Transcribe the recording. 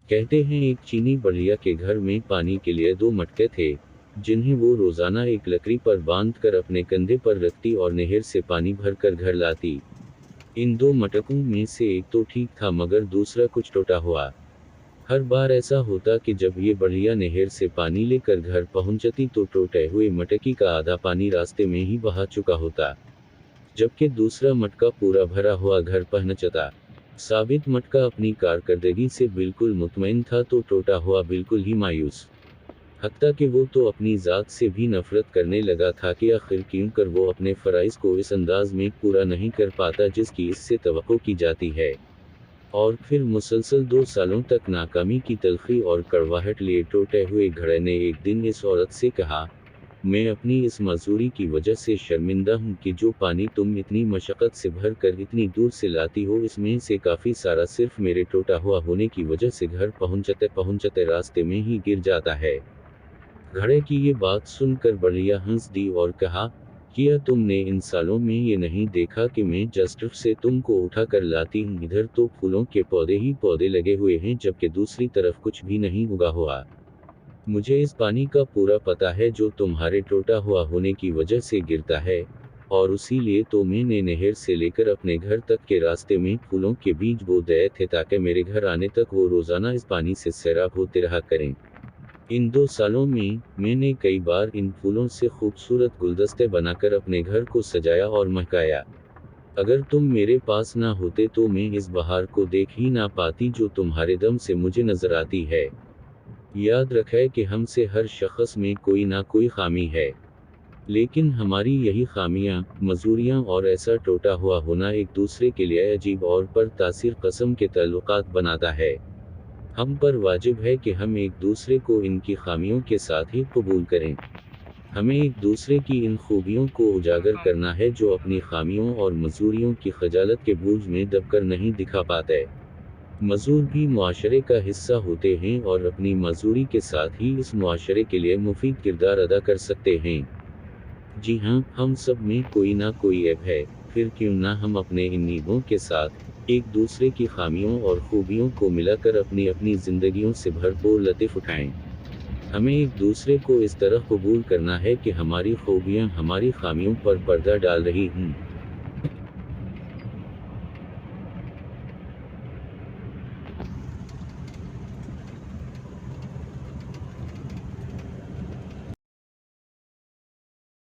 कहते हैं एक चीनी बढ़िया के घर में पानी के लिए दो मटके थे, जिन्हें वो रोजाना एक लकड़ी पर बांधकर अपने कंधे पर रखती और नहर से पानी भरकर घर लाती। इन दो मटकों में से एक तो ठीक था मगर दूसरा कुछ टूटा हुआ। हर बार ऐसा होता कि जब ये बढ़िया नहर से पानी लेकर घर पहुंचती तो टूटे हुए मटकी का आधा पानी रास्ते में ही बहा चुका होता, जबकि दूसरा मटका पूरा भरा हुआ घर पहुंचता। साबित मटका अपनी कारकर्दगी से बिल्कुल मुतमईन था तो टूटा हुआ बिल्कुल ही मायूस। हत्ता कि वो तो अपनी ज़ात से भी नफरत करने लगा था कि आखिर क्यों कर वो अपने फ़राइज़ को इस अंदाज में पूरा नहीं कर पाता जिसकी इससे तवक्को की जाती है। और फिर मुसलसल 2 सालों तक नाकामी की तलखी और कड़वाहट लिए टूटे हुए घड़े ने एक दिन इस औरत से कहा, मैं अपनी इस मजदूरी की वजह से शर्मिंदा हूँ कि जो पानी तुम इतनी मशक्क़त से भर कर इतनी दूर से लाती हो इसमें से काफ़ी सारा सिर्फ मेरे टूटा हुआ होने की वजह से घर पहुँचते पहुँचते रास्ते में ही गिर जाता है। घड़े की ये बात सुनकर बढ़िया हंस दी और कहा, क्या तुमने इन सालों में ये नहीं देखा कि मैं जस्ट से तुमको उठा कर लाती हूँ, इधर तो फूलों के पौधे ही पौधे लगे हुए हैं जबकि दूसरी तरफ कुछ भी नहीं उगा हुआ। मुझे इस पानी का पूरा पता है जो तुम्हारे टूटा हुआ होने की वजह से गिरता है, और उसी लिए तो मैंने नहर से लेकर अपने घर तक के रास्ते में फूलों के बीज बो दिए थे ताकि मेरे घर आने तक वो रोज़ाना इस पानी से सैराब होते रहा करें। इन 2 सालों में मैंने कई बार इन फूलों से खूबसूरत गुलदस्ते बनाकर अपने घर को सजाया और महकाया। अगर तुम मेरे पास ना होते तो मैं इस बहार को देख ही ना पाती जो तुम्हारे दम से मुझे नजर आती है। याद रखें कि हम से हर शख्स में कोई ना कोई खामी है, लेकिन हमारी यही खामियां, मजूरियां और ऐसा टूटा हुआ होना एक दूसरे के लिए अजीब और पर तासीर कस्म के ताल्लुकात बनाता है। हम पर वाजिब है कि हम एक दूसरे को इनकी खामियों के साथ ही कबूल करें। हमें एक दूसरे की इन खूबियों को उजागर करना है जो अपनी खामियों और मजूरियों की खजालत के बोझ में दबकर नहीं दिखा पाते। मजूर भी मुआशरे का हिस्सा होते हैं और अपनी मजूरी के साथ ही इस मुआशरे के लिए मुफीद किरदार अदा कर सकते हैं। जी हाँ, हम सब में कोई ना कोई ऐब है, फिर क्यों ना हम अपने इन ईबों के साथ एक दूसरे की खामियों और खूबियों को मिलाकर अपनी अपनी ज़िंदगियों से भरपूर लतीफ़ उठाएं। हमें एक दूसरे को इस तरह कबूल करना है कि हमारी खूबियाँ हमारी खामियों पर पर्दा डाल रही हूँ।